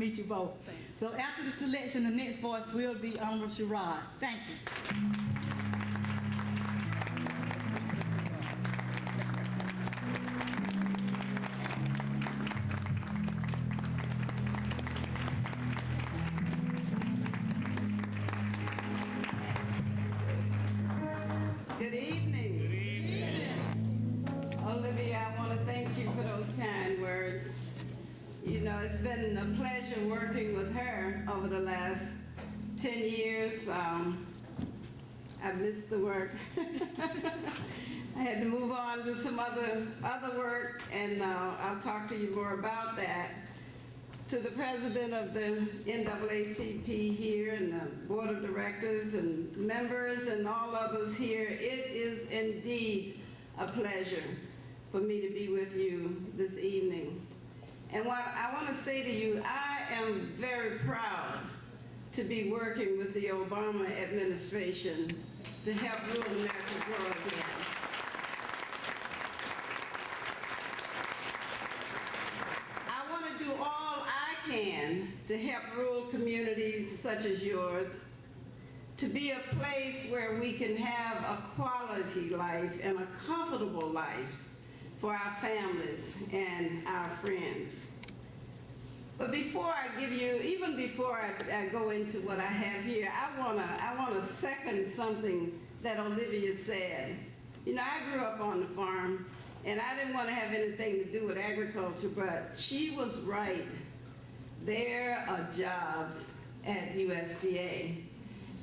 Meet you both. So after the selection, the next voice will be Honorable Sherrod. Thank you. Good evening. Good evening. Olivia, I want to thank you for those kind words. You know, it's been a pleasure working with her over the last 10 years. I've missed the work. I had to move on to some other work, and I'll talk to you more about that. To the president of the NAACP here and the board of directors and members and all others here, it is indeed a pleasure for me to be with you this evening. And what I want to say to you, I am very proud to be working with the Obama administration to help rural America grow again. I want to do all I can to help rural communities such as yours to be a place where we can have a quality life and a comfortable life for our families and our friends. But before I give you, even before I go into what I have here, I wanna second something that Olivia said. You know, I grew up on the farm, and I didn't want to have anything to do with agriculture, but she was right. There are jobs at USDA,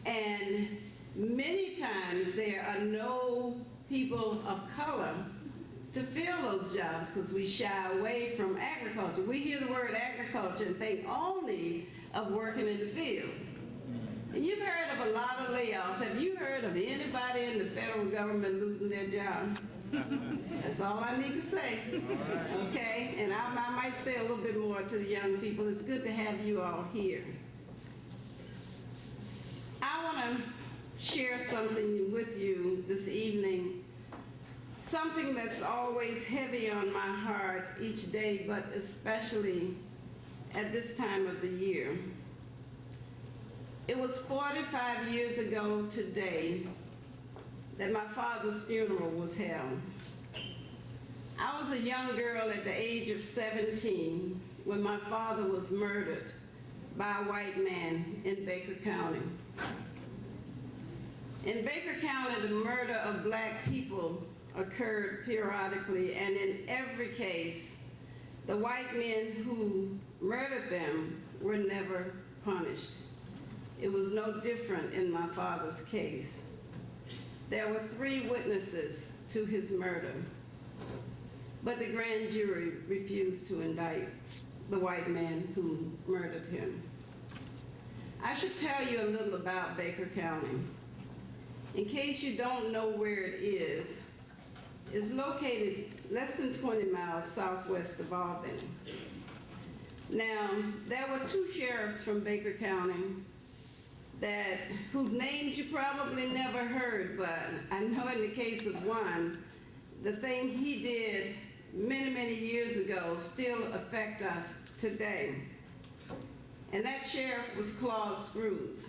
and many times there are no people of color to fill those jobs because we shy away from agriculture. We hear the word agriculture and think only of working in the fields. And you've heard of a lot of layoffs. Have you heard of anybody in the federal government losing their job? That's all I need to say. Okay? And I might say a little bit more to the young people. It's good to have you all here. I want to share something with you this evening. Something that's always heavy on my heart each day, but especially at this time of the year. It was 45 years ago today that my father's funeral was held. I was a young girl at the age of 17 when my father was murdered by a white man in Baker County. In Baker County, the murder of black people occurred periodically, and in every case, the white men who murdered them were never punished. It was no different in my father's case. There were 3 witnesses to his murder, but the grand jury refused to indict the white man who murdered him. I should tell you a little about Baker County. In case you don't know where it is, it's located less than 20 miles southwest of Albany. Now, there were 2 sheriffs from Baker County whose names you probably never heard, but I know in the case of one, the thing he did many, many years ago still affect us today. And that sheriff was Claude Screws.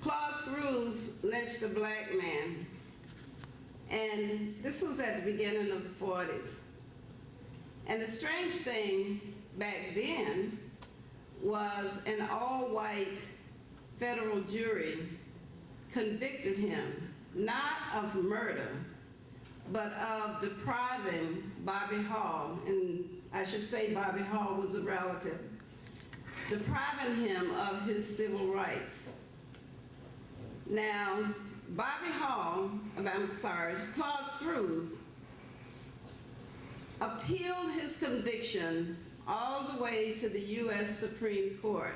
Claude Screws lynched a black man. And this was at the beginning of the 40s. And the strange thing back then was an all-white federal jury convicted him, not of murder, but of depriving Bobby Hall, and I should say Bobby Hall was a relative, depriving him of his civil rights. Now, Claude Screws appealed his conviction all the way to the U.S. Supreme Court,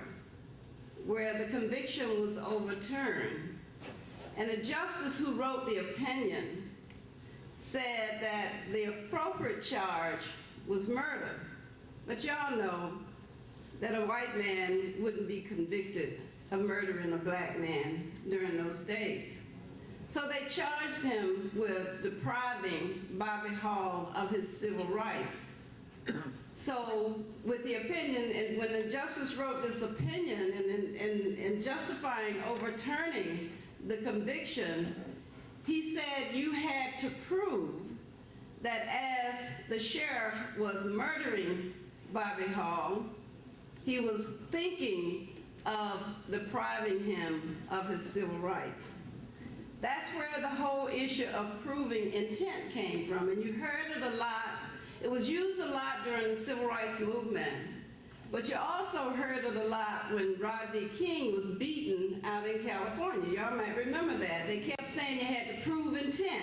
where the conviction was overturned. And the justice who wrote the opinion said that the appropriate charge was murder. But y'all know that a white man wouldn't be convicted of murdering a black man during those days. So they charged him with depriving Bobby Hall of his civil rights. So with the opinion, and when the justice wrote this opinion and justifying overturning the conviction, he said you had to prove that as the sheriff was murdering Bobby Hall, he was thinking of depriving him of his civil rights. That's where the whole issue of proving intent came from, and you heard it a lot. It was used a lot during the civil rights movement, but you also heard it a lot when Rodney King was beaten out in California. Y'all might remember that. They kept saying you had to prove intent,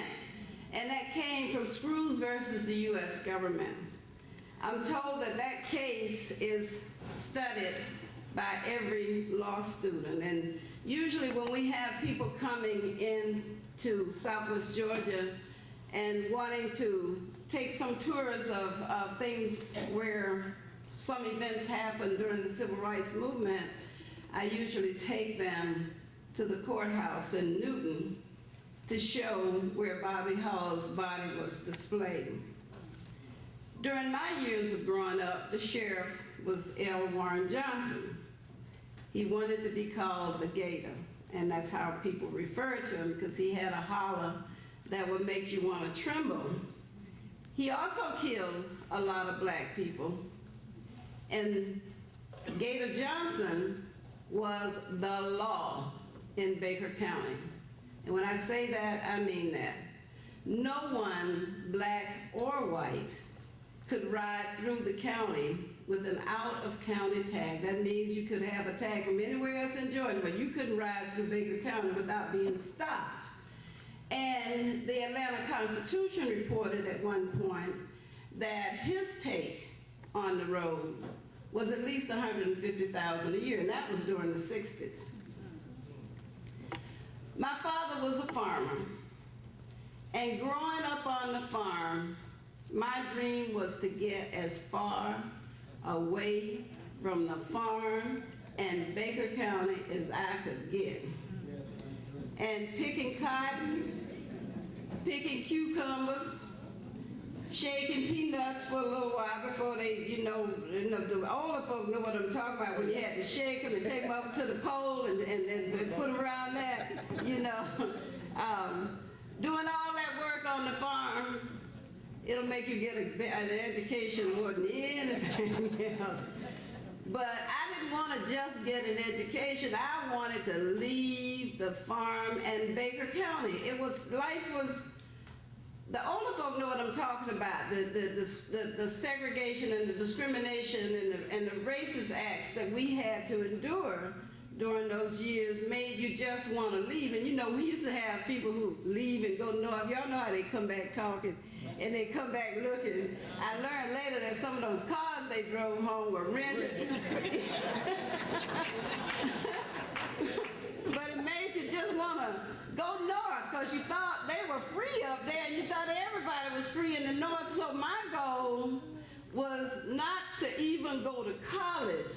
and that came from Screws versus the U.S. government. I'm told that that case is studied by every law student, and usually when we have people coming into Southwest Georgia and wanting to take some tours of things where some events happened during the civil rights movement, I usually take them to the courthouse in Newton to show where Bobby Hall's body was displayed. During my years of growing up, the sheriff was L. Warren Johnson. He wanted to be called the Gator, and that's how people referred to him, because he had a holler that would make you want to tremble. He also killed a lot of black people, and Gator Johnson was the law in Baker County. And when I say that, I mean that. No one, black or white, could ride through the county with an out-of-county tag. That means you could have a tag from anywhere else in Georgia, but you couldn't ride through Baker County without being stopped. And the Atlanta Constitution reported at one point that his take on the road was at least $150,000 a year, and that was during the 60s. My father was a farmer, and growing up on the farm, my dream was to get as far away from the farm and Baker County as I could get. And picking cotton, picking cucumbers, shaking peanuts for a little while before they, the older folk know what I'm talking about, when you had to shake them and take them up to the pole and put them around that, doing all that work on the farm. It'll make you get an education more than anything else. But I didn't want to just get an education. I wanted to leave the farm and Baker County. Life was, the older folk know what I'm talking about, the segregation and the discrimination and the racist acts that we had to endure during those years made you just want to leave. And we used to have people who leave and go north. Y'all know how they come back talking and they come back looking. I learned later that some of those cars they drove home were rented. But it made you just want to go north because you thought they were free up there and you thought everybody was free in the north. So my goal was not to even go to college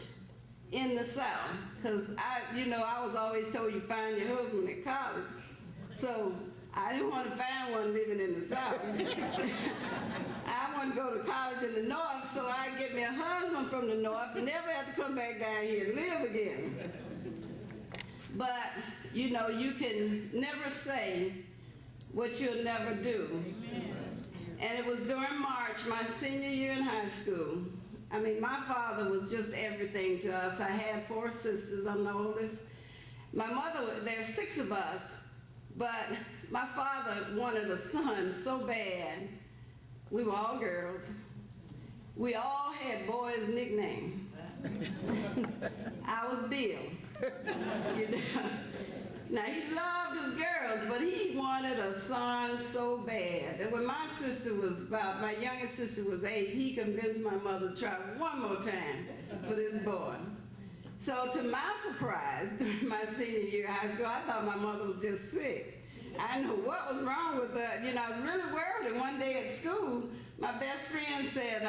in the South, because I was always told you find your husband at college. So I didn't want to find one living in the South. I wanted to go to college in the North so I'd get me a husband from the North and never have to come back down here and live again. But, you can never say what you'll never do. And it was during March, my senior year in high school. My father was just everything to us. I had 4 sisters, I'm the oldest. My mother, there's 6 of us, but my father wanted a son so bad. We were all girls. We all had boys' nicknames. I was Bill. Now, he loved his girls, but he wanted a son so bad that when my youngest sister was 8, he convinced my mother to try one more time for this boy. So to my surprise, during my senior year of high school, I thought my mother was just sick. I didn't know what was wrong with her. I was really worried. And one day at school, my best friend said,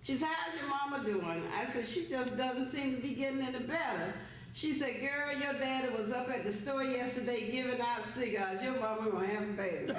she said, "How's your mama doing?" I said, "She just doesn't seem to be getting any better." She said, "Girl, your daddy was up at the store yesterday giving out cigars. Your mama gonna have a baby."